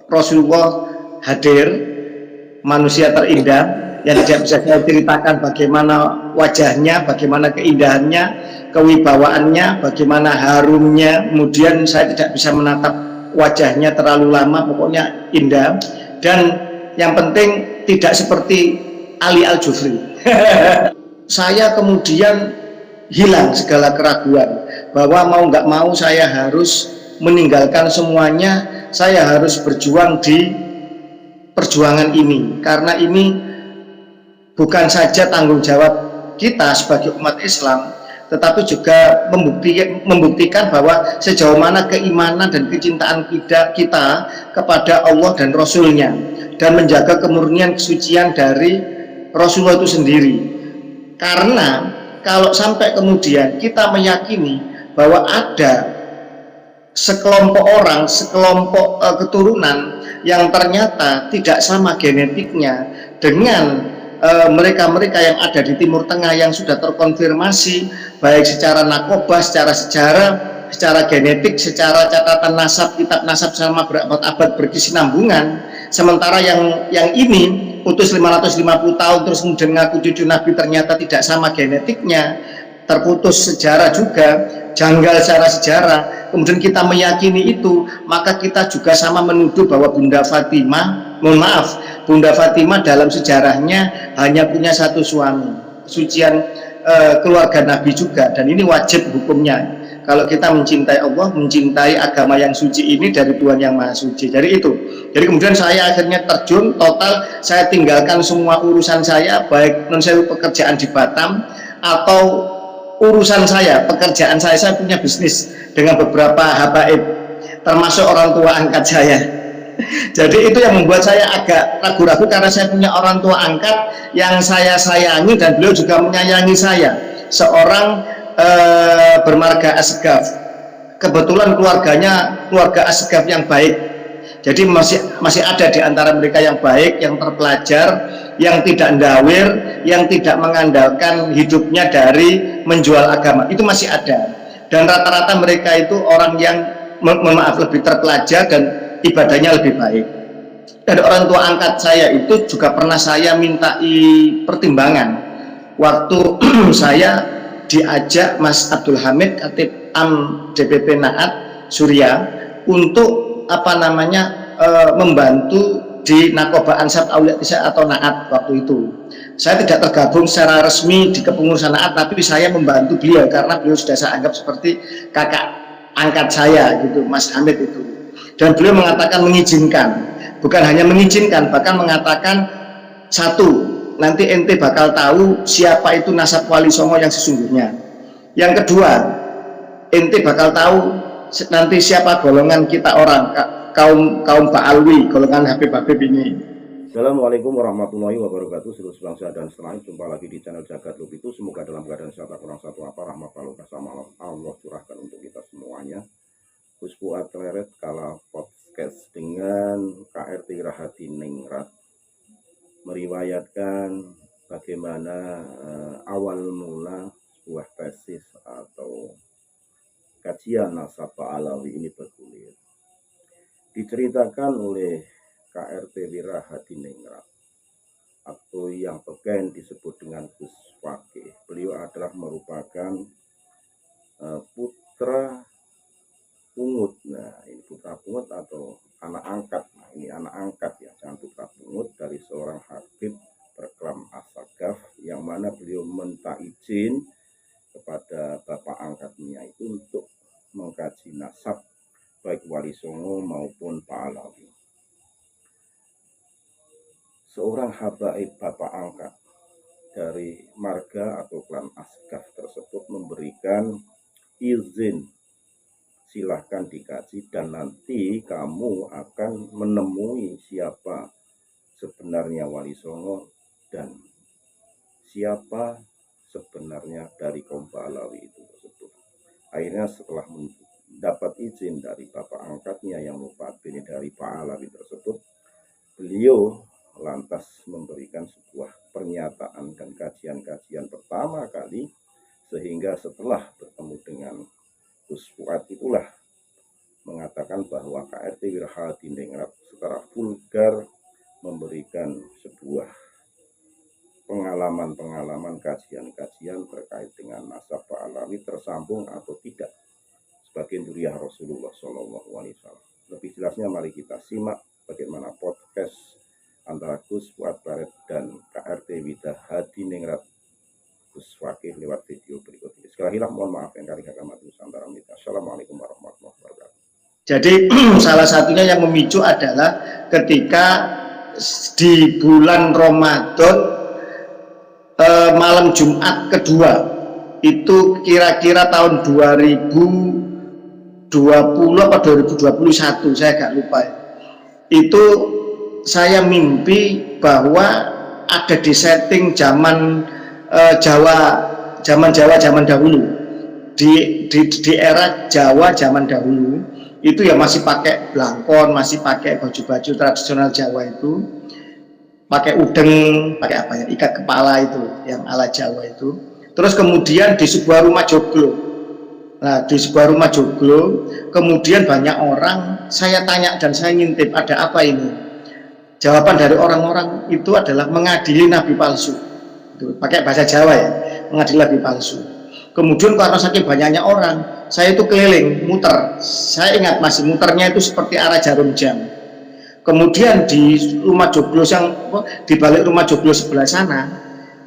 Rasulullah hadir, manusia terindah yang tidak bisa saya ceritakan bagaimana wajahnya, bagaimana keindahannya, kewibawaannya, bagaimana harumnya. Kemudian saya tidak bisa menatap wajahnya terlalu lama, pokoknya indah. Dan yang penting tidak seperti Ali Al-Jufri. Saya kemudian hilang segala keraguan bahwa mau nggak mau saya harus meninggalkan semuanya, saya harus berjuang di perjuangan ini, karena ini bukan saja tanggung jawab kita sebagai umat Islam, tetapi juga membuktikan bahwa sejauh mana keimanan dan kecintaan kita kepada Allah dan Rasulnya, dan menjaga kemurnian kesucian dari Rasulullah itu sendiri. Karena kalau sampai kemudian kita meyakini bahwa ada sekelompok orang, sekelompok keturunan yang ternyata tidak sama genetiknya dengan mereka-mereka yang ada di Timur Tengah yang sudah terkonfirmasi baik secara nakobah, secara sejarah, secara genetik, secara catatan nasab, kitab nasab selama berabad-abad berkesinambungan. Sementara yang ini putus 550 tahun terus kemudian ngaku cucu Nabi ternyata tidak sama genetiknya, terputus sejarah juga, janggal secara sejarah, kemudian kita meyakini itu, maka kita juga sama menuduh bahwa Bunda Fatimah, mohon maaf, Bunda Fatimah dalam sejarahnya hanya punya satu suami, sucian keluarga Nabi juga, dan ini wajib hukumnya. Kalau kita mencintai Allah, mencintai agama yang suci ini dari Tuhan yang Maha Suci. Jadi itu. Jadi kemudian saya akhirnya terjun total, saya tinggalkan semua urusan saya, baik non sewu pekerjaan di Batam atau urusan saya, pekerjaan saya punya bisnis dengan beberapa habaib, termasuk orang tua angkat saya. Jadi itu yang membuat saya agak ragu-ragu, karena saya punya orang tua angkat yang saya sayangi dan beliau juga menyayangi saya, seorang bermarga Asgaf. Kebetulan keluarganya keluarga Asgaf yang baik. Jadi masih ada di antara mereka yang baik, yang terpelajar, yang tidak ndawir, yang tidak mengandalkan hidupnya dari menjual agama. Itu masih ada. Dan rata-rata mereka itu orang yang maaf lebih terpelajar dan ibadahnya lebih baik. Dan orang tua angkat saya itu juga pernah saya mintai pertimbangan waktu saya diajak Mas Abdul Hamid, Khatib Am DPP Naat Surya, untuk membantu di Nakoba Ansab Aulia Tisa atau Naat waktu itu. Saya tidak tergabung secara resmi di kepengurusan Naat, tapi saya membantu beliau karena beliau sudah saya anggap seperti kakak angkat saya gitu, Mas Hamid itu. Dan beliau mengatakan mengizinkan, bukan hanya mengizinkan, bahkan mengatakan satu, nanti ente bakal tahu siapa itu nasab Wali Songo yang sesungguhnya. Yang kedua, ente bakal tahu nanti siapa golongan kita orang kaum Ba'alwi, golongan Habib-Habib ini. Assalamualaikum warahmatullahi wabarakatuh. Seluruh bangsa dan setanah, jumpa lagi di channel Jagat Lub itu. Semoga dalam keadaan sehat, kurang satu apa, rahmat Allah bersama Allah curahkan untuk kita semuanya. Gus Fuad Leret kala podcast dengan KRT Rahati Ningrat meriwayatkan bagaimana awal mula sebuah tesis atau kajian nasab Alawi ini bergulir. Diceritakan oleh KRT Wirahadi Ningrat atau yang beken disebut dengan Gus Fakih. Beliau adalah merupakan putra pungut. Nah, ini putra pungut atau anak angkat. Nah, ini anak angkat ya, jangan putra pungut, dari seorang Habib berkelam Asgaf, yang mana beliau minta izin kepada bapak angkatnya itu untuk mengkaji nasab baik Wali Songo maupun Pak Alawi. Seorang habaib bapak angkat dari marga atau klan Asgaf tersebut memberikan izin, silahkan dikaji dan nanti kamu akan menemui siapa sebenarnya Wali Songo dan siapa sebenarnya dari kaum Alawi itu tersebut. Akhirnya setelah mendapat izin dari bapak angkatnya yang notabene dari Pak Alawi tersebut, beliau lantas memberikan sebuah pernyataan dan kajian-kajian pertama kali, sehingga setelah bertemu dengan Gus Fuad itulah mengatakan bahwa KRT Wirahadi Ningrat secara vulgar memberikan sebuah pengalaman-pengalaman, kajian-kajian terkait dengan nasab Pak Alawi tersambung atau tidak sebagai dzurriyyah Rasulullah Shallallahu Alaihi Wasallam. Lebih jelasnya mari kita simak bagaimana podcast antara Gus Fuad Baret dan KRT Wida Hadi Ningrat Gus Fakih lewat video berikut ini. Sekali lagi mohon maaf yang kali kalimat Nusantara Media. Assalamualaikum warahmatullahi wabarakatuh. Jadi salah satunya yang memicu adalah ketika di bulan Ramadan malam Jumat kedua itu kira-kira tahun 2020 atau 2021, saya agak lupa. Itu saya mimpi bahwa ada di setting zaman zaman dahulu, di era Jawa zaman dahulu itu ya masih pakai blangkon, masih pakai baju-baju tradisional Jawa itu, pakai udeng, pakai apa ya, ikat kepala itu yang ala Jawa itu. Terus kemudian di sebuah rumah joglo, nah di sebuah rumah joglo kemudian banyak orang, saya tanya dan saya ngintip ada apa ini. Jawaban dari orang-orang itu adalah mengadili nabi palsu, itu pakai bahasa Jawa ya, mengadili nabi palsu. Kemudian karena saking banyaknya orang, saya itu keliling muter, saya ingat masih muternya itu seperti arah jarum jam. Kemudian di rumah joglo yang di balik rumah joglo sebelah sana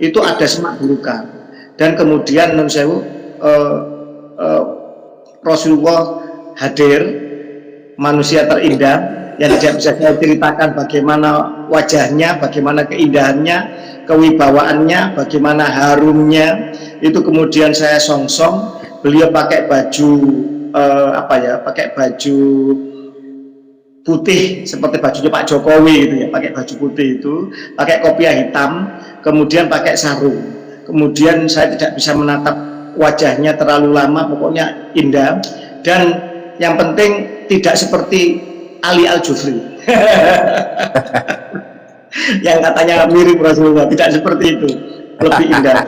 itu ada semak belukar, dan kemudian nun sewu Rasulullah hadir, manusia terindah yang tidak bisa saya ceritakan bagaimana wajahnya, bagaimana keindahannya, kewibawaannya, bagaimana harumnya. Itu kemudian saya songsong, beliau pakai baju pakai baju putih seperti bajunya Pak Jokowi itu ya, pakai baju putih itu, pakai kopiah hitam, kemudian pakai sarung. Kemudian saya tidak bisa menatap wajahnya terlalu lama, pokoknya indah. Dan yang penting tidak seperti Ali Al-Jufri yang katanya mirip Rasulullah, tidak seperti itu, lebih indah.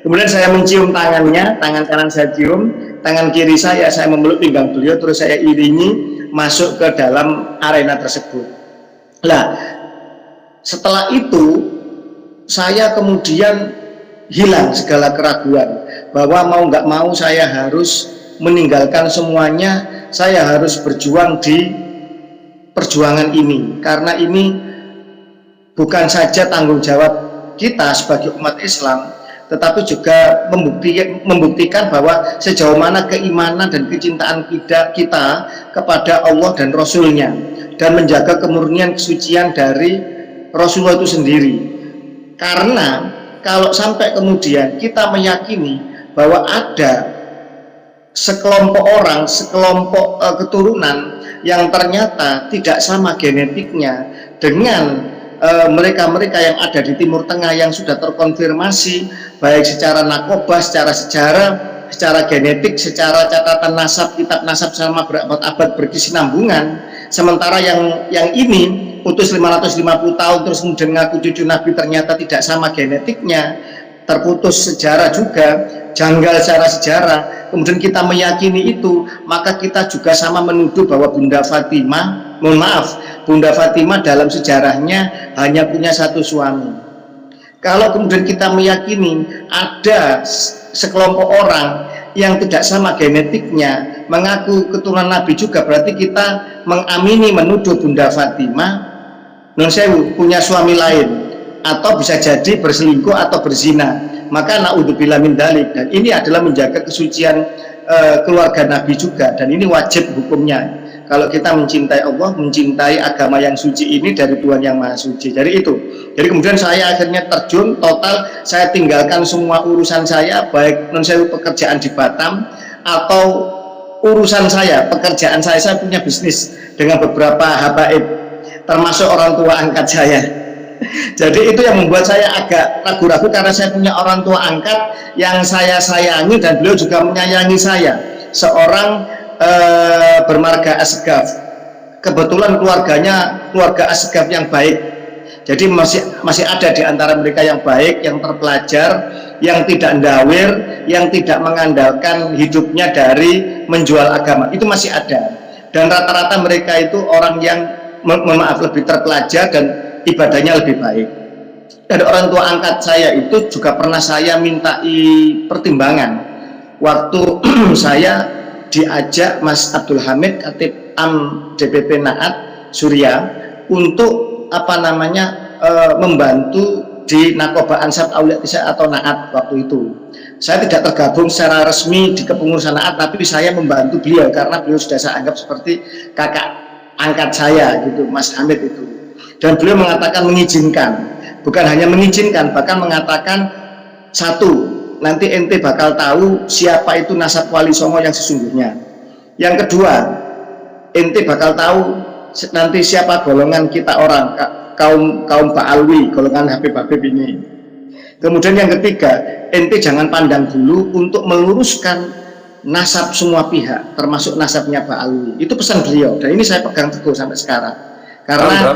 Kemudian saya mencium tangannya, tangan kanan saya cium, tangan kiri saya memeluk pinggang beliau, terus saya iringi masuk ke dalam arena tersebut. Nah, setelah itu saya kemudian hilang segala keraguan bahwa mau nggak mau saya harus meninggalkan semuanya, saya harus berjuang di perjuangan ini, karena ini bukan saja tanggung jawab kita sebagai umat Islam, tetapi juga membuktikan bahwa sejauh mana keimanan dan kecintaan kita kepada Allah dan Rasulnya, dan menjaga kemurnian kesucian dari Rasulullah itu sendiri. Karena kalau sampai kemudian kita meyakini bahwa ada sekelompok orang, sekelompok keturunan yang ternyata tidak sama genetiknya dengan mereka-mereka yang ada di Timur Tengah yang sudah terkonfirmasi baik secara nakobah, secara sejarah, secara genetik, secara catatan nasab, kitab nasab selama berabad-abad berkesinambungan. Sementara yang ini utus 550 tahun terus kemudian ngaku cucu Nabi ternyata tidak sama genetiknya, terputus sejarah juga, janggal secara sejarah. Kemudian kita meyakini itu, maka kita juga sama menuduh bahwa Bunda Fatimah, mohon maaf, Bunda Fatimah dalam sejarahnya hanya punya satu suami. Kalau kemudian kita meyakini ada sekelompok orang yang tidak sama genetiknya mengaku keturunan Nabi juga, berarti kita mengamini, menuduh Bunda Fatimah non sewu punya suami lain, atau bisa jadi berselingkuh atau berzina. Maka naudzubillah min dzalik, dan ini adalah menjaga kesucian keluarga Nabi juga, dan ini wajib hukumnya kalau kita mencintai Allah, mencintai agama yang suci ini dari Tuhan yang Maha Suci. Jadi itu, jadi kemudian saya akhirnya terjun total, saya tinggalkan semua urusan saya, baik non sewu pekerjaan di Batam atau urusan saya, pekerjaan saya punya bisnis dengan beberapa habaib, termasuk orang tua angkat saya. Jadi itu yang membuat saya agak ragu-ragu, karena saya punya orang tua angkat yang saya sayangi dan beliau juga menyayangi saya, seorang bermarga Asgaf. Kebetulan keluarganya keluarga Asgaf yang baik. Jadi masih ada di antara mereka yang baik, yang terpelajar, yang tidak ndawir, yang tidak mengandalkan hidupnya dari menjual agama. Itu masih ada. Dan rata-rata mereka itu orang yang maaf lebih terpelajar dan ibadahnya lebih baik. Dan orang tua angkat saya itu juga pernah saya mintai pertimbangan waktu saya diajak Mas Abdul Hamid Khatib Am DPP Naat Surya untuk membantu di Nakoba Ansar Aulia Tisa atau Naat waktu itu. Saya tidak tergabung secara resmi di kepengurusan Naat, tapi saya membantu beliau karena beliau sudah saya anggap seperti kakak angkat saya gitu, Mas Hamid itu. Dan beliau mengatakan mengizinkan, bukan hanya mengizinkan, bahkan mengatakan satu, nanti ente bakal tahu siapa itu nasab Wali Songo yang sesungguhnya. Yang kedua, ente bakal tahu nanti siapa golongan kita orang kaum Ba'alwi, golongan Habib-Habib ini. Kemudian yang ketiga, ente jangan pandang dulu untuk meluruskan nasab semua pihak, termasuk nasabnya Ba'alwi. Itu pesan beliau, dan ini saya pegang teguh sampai sekarang. Karena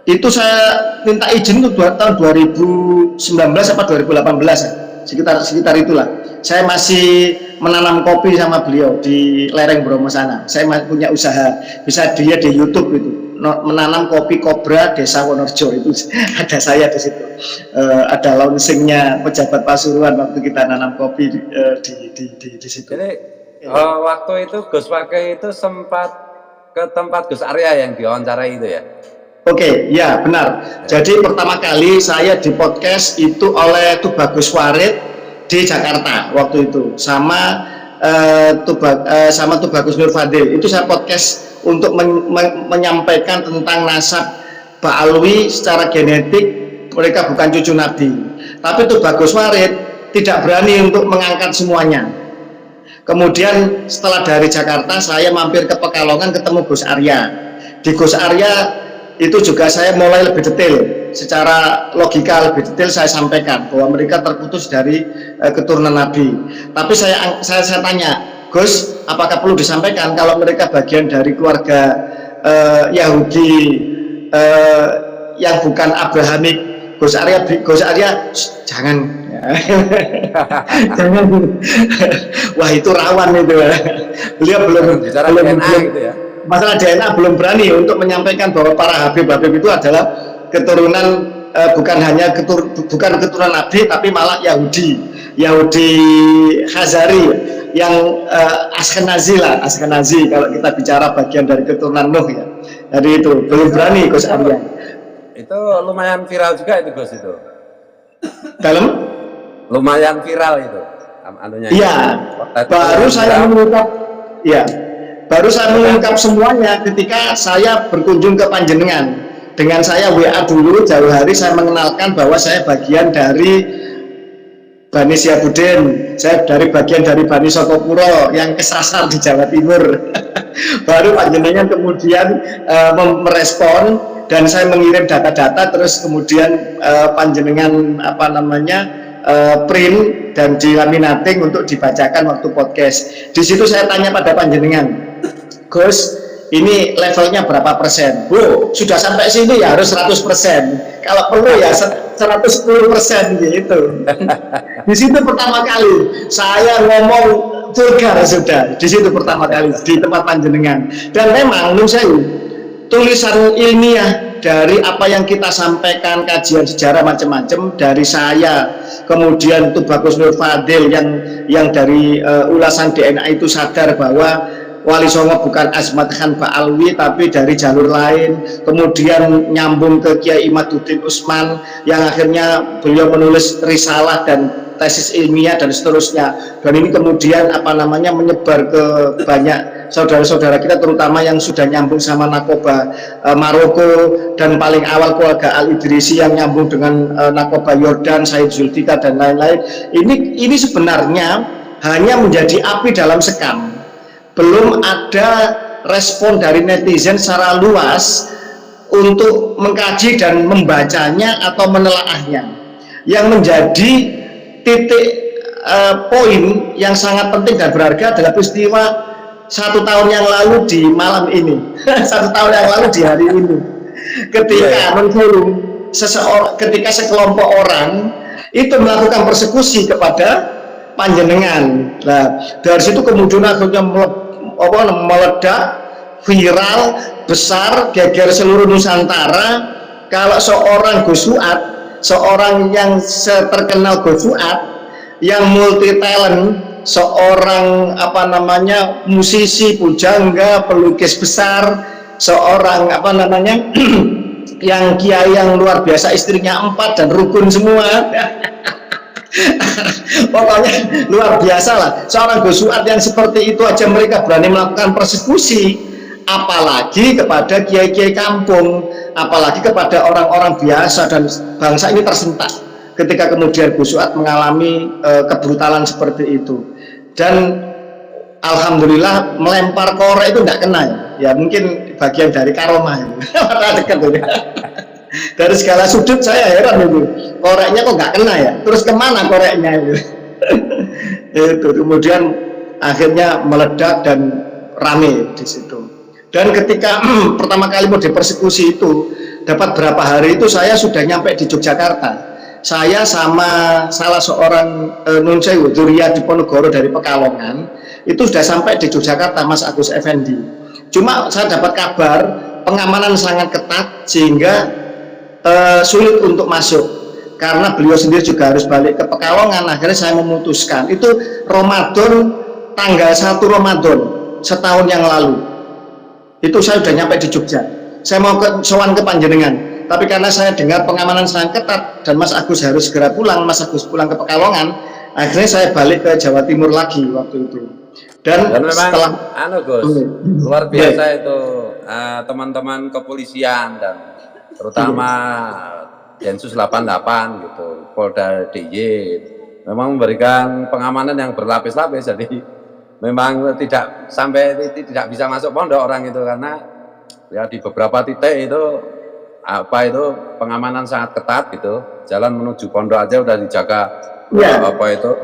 itu saya minta izin itu tahun 2019 apa 2018 ya, sekitar itulah. Saya masih menanam kopi sama beliau di lereng Bromo sana. Saya punya usaha, bisa dilihat di YouTube itu, menanam kopi Kobra Desa Wonorejo, itu ada saya di situ. Ada launchingnya pejabat Pasuruan waktu kita nanam kopi di situ. Jadi waktu itu Gus Fakih itu sempat ke tempat Gus Arya yang diwawancarai itu ya? Oke, ya benar. Jadi pertama kali saya di podcast itu oleh Tubagus Warid di Jakarta waktu itu, sama Tubagus Nur Fadil. Itu saya podcast untuk menyampaikan tentang nasab Ba'alwi secara genetik, mereka bukan cucu Nabi. Tapi Tubagus Warid tidak berani untuk mengangkat semuanya. Kemudian setelah dari Jakarta saya mampir ke Pekalongan ketemu Gus Arya. Di Gus Arya itu juga saya mulai lebih detail, secara logika lebih detail saya sampaikan bahwa mereka terputus dari keturunan Nabi. Tapi saya tanya, Gus, apakah perlu disampaikan kalau mereka bagian dari keluarga Yahudi yang bukan Abrahamik? Gus Arya jangan. Jangan. Wah, itu rawan itu. Beliau belum gitu ya. Masalah DNA belum berani untuk menyampaikan bahwa para Habib-Habib itu adalah keturunan bukan keturunan Nabi, tapi malah Yahudi Khazari yang Ashkenazi kalau kita bicara bagian dari keturunan Nuh ya. Jadi itu belum berani Gus Arya. Itu lumayan viral juga itu Gus itu. Dalam? Lumayan viral itu. Anunya. Iya. Baru saya mengungkap. Iya. Baru saya mengungkap semuanya ketika saya berkunjung ke Panjenengan. Dengan saya WA dulu jauh hari, saya mengenalkan bahwa saya bagian dari Bani Syiabuddin, saya bagian dari Bani Sokopuro yang kesasar di Jawa Timur. Baru Panjenengan kemudian merespon dan saya mengirim data-data, terus kemudian Panjenengan print dan dilaminating untuk dibacakan waktu podcast. Di situ saya tanya pada Panjenengan, Gus, ini levelnya berapa persen? Bu, sudah sampai sini ya harus 100%. Kalau perlu ya 110% gitu. Di situ pertama kali saya ngomong vulgar sudah. Di situ pertama kali di tempat Panjenengan. Dan memang menurut saya tulisan ilmiah dari apa yang kita sampaikan, kajian sejarah macam-macam dari saya, kemudian Tubagus Nur Fadil yang dari ulasan DNA itu sadar bahwa Wali Songo bukan Azmat Khan Ba'alwi tapi dari jalur lain, kemudian nyambung ke Kiai Imaduddin Utsman yang akhirnya beliau menulis risalah dan tesis ilmiah dan seterusnya, dan ini kemudian menyebar ke banyak saudara-saudara kita terutama yang sudah nyambung sama Nakoba Maroko, dan paling awal keluarga Al-Idrisi yang nyambung dengan Nakoba Yordan, Said Zulfikar dan lain-lain. Ini sebenarnya hanya menjadi api dalam sekam. Belum ada respon dari netizen secara luas untuk mengkaji dan membacanya atau menelaahnya. Yang menjadi titik poin yang sangat penting dan berharga adalah peristiwa 1 tahun yang lalu di malam ini, 1 tahun yang lalu di hari ini, ketika ketika sekelompok orang itu melakukan persekusi kepada Panjenengan. Nah, dari situ kemudian akhirnya meledak viral, besar, geger seluruh Nusantara. Kalau seorang Gus Fuad, seorang yang terkenal Gus Fuad, yang multi talent, seorang apa namanya musisi, pujangga, pelukis besar, seorang apa namanya yang kiai yang luar biasa, istrinya 4 dan rukun semua. Pokoknya luar biasa lah. Seorang Gus Fuad yang seperti itu aja mereka berani melakukan persekusi, apalagi kepada kiai-kiai kampung, apalagi kepada orang-orang biasa, dan bangsa ini tersentak ketika kemudian Gus Fuad mengalami kebrutalan seperti itu. Dan alhamdulillah melempar korek itu tidak kena ya, mungkin bagian dari karomah itu. Dekat itu. Dari segala sudut saya heran itu, koreknya kok nggak kena ya, terus kemana koreknya itu. Itu kemudian akhirnya meledak dan rame di situ. Dan ketika pertama kali mau dipersekusi itu, dapat berapa hari itu saya sudah nyampe di Yogyakarta. Saya sama salah seorang Nun Sewu Duriya Diponegoro dari Pekalongan itu sudah sampai di Yogyakarta, Mas Agus Effendi. Cuma saya dapat kabar pengamanan sangat ketat sehingga sulit untuk masuk, karena beliau sendiri juga harus balik ke Pekalongan. Akhirnya saya memutuskan, itu Ramadan, tanggal 1 Ramadan setahun yang lalu itu saya sudah nyampe di Jogja. Saya mau sowan ke Panjenengan, tapi karena saya dengar pengamanan sangat ketat dan Mas Agus harus segera pulang, Mas Agus pulang ke Pekalongan, akhirnya saya balik ke Jawa Timur lagi waktu itu. Dan memang setelah Gus, luar biasa itu teman-teman kepolisian dan terutama Densus 88 gitu, Polda DIY memang memberikan pengamanan yang berlapis-lapis, jadi memang tidak bisa masuk pondok orang itu, karena ya di beberapa titik itu pengamanan sangat ketat gitu. Jalan menuju pondok aja udah dijaga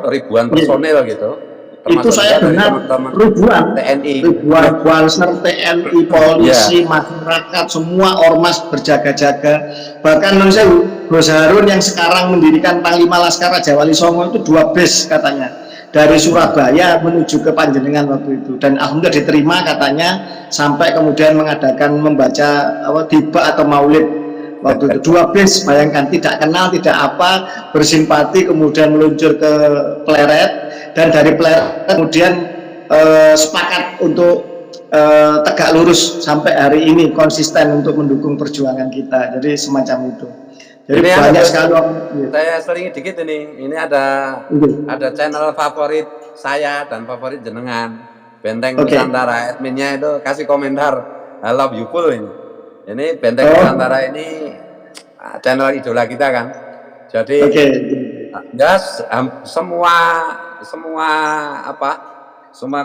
ribuan personil gitu. Itu saya dengar ribuan TNI, ribuan TNI, polisi, masyarakat, semua ormas berjaga-jaga. Bahkan Gus Harun yang sekarang mendirikan Panglima Laskar Raja Wali Songo itu 2 bis katanya, dari Surabaya menuju ke Panjenengan waktu itu, dan alhamdulillah diterima katanya, sampai kemudian mengadakan membaca tiba atau maulid waktu itu. 2 bis, bayangkan, tidak kenal tidak apa, bersimpati, kemudian meluncur ke Pleret, dan dari Pleret kemudian sepakat untuk tegak lurus sampai hari ini, konsisten untuk mendukung perjuangan kita. Jadi semacam itu. Jadi ini banyak sekali. Saya selingi dikit ini ada channel favorit saya dan favorit jenengan, Benteng Nusantara. Adminnya itu kasih komentar I love you full ini. Ini Benteng Nusantara ini channel idola kita kan. Jadi ya semua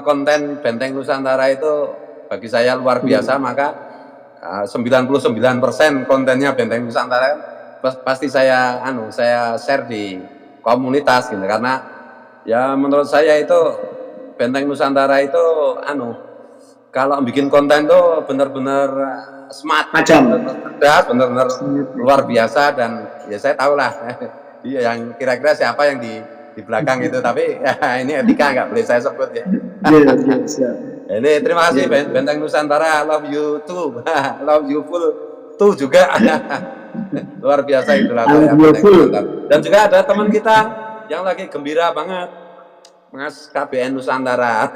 konten Benteng Nusantara itu bagi saya luar biasa. Maka 99% kontennya Benteng Nusantara pasti saya share di komunitas gitu, karena ya menurut saya itu Benteng Nusantara itu kalau bikin konten tuh benar-benar smart, cerdas, benar-benar luar biasa. Dan ya saya tahu lah yang kira-kira siapa yang di belakang itu, tapi ya, ini etika nggak boleh saya sebut ya. Ini terima kasih Benteng Nusantara, love you too, love you full tuh juga. Luar biasa itu lah. Dan juga ada teman kita yang lagi gembira banget, Mas KBN Nusantara.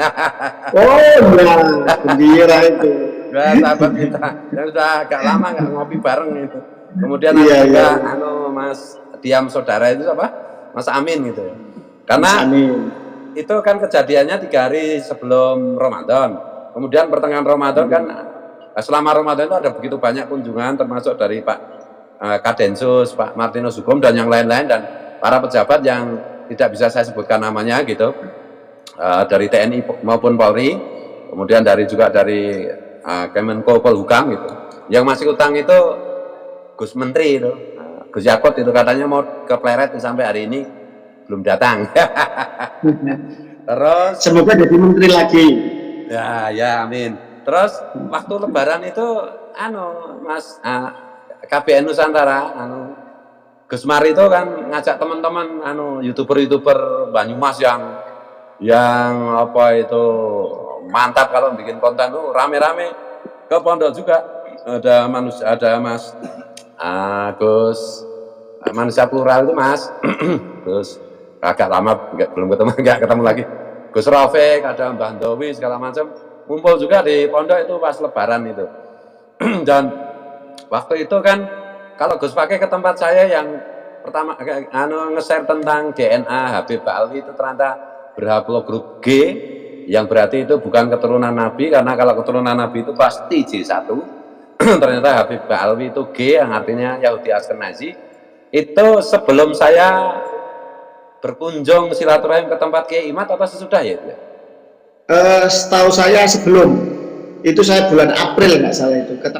Gembira itu. Ya, sahabat kita yang sudah agak lama nggak ngopi bareng itu. Kemudian ada juga Mas Diam Saudara itu apa? Mas Amin gitu. Karena itu kan kejadiannya 3 hari sebelum Ramadan. Kemudian pertengahan Ramadan kan, selama Ramadan itu ada begitu banyak kunjungan, termasuk dari Pak Kadensus, Pak Martinus Sugeng dan yang lain-lain, dan para pejabat yang tidak bisa saya sebutkan namanya gitu, dari TNI maupun Polri, kemudian juga dari Kemenko Polhukam gitu. Yang masih utang itu Gus Menteri itu, Gus Yakut itu katanya mau ke Pleret sampai hari ini belum datang. Terus semoga jadi menteri lagi. Ya amin. Terus waktu Lebaran itu Mas KBN Nusantara, Gus Mari itu kan ngajak teman-teman, youtuber Banyumas yang apa itu mantap kalau bikin konten tuh rame-rame ke pondok juga ada manusia, ada Mas Gus, manusia plural itu Mas. Terus agak lama belum ketemu, nggak ketemu lagi. Gus Rafiq, ada Mbah Ndowi segala macam, ngumpul juga di pondok itu pas Lebaran itu. Dan waktu itu kan kalau Gus pakai ke tempat saya yang pertama nge-share tentang DNA Habib Ba'alwi itu ternyata berhaplogrup G, yang berarti itu bukan keturunan Nabi, karena kalau keturunan Nabi itu pasti J1. Ternyata Habib Ba'alwi itu G, yang artinya Yahudi Askenazi. Itu sebelum saya berkunjung silaturahim ke tempat Kiai Imad atau sesudah ya itu ya? Setahu saya sebelum itu, saya bulan April nggak salah itu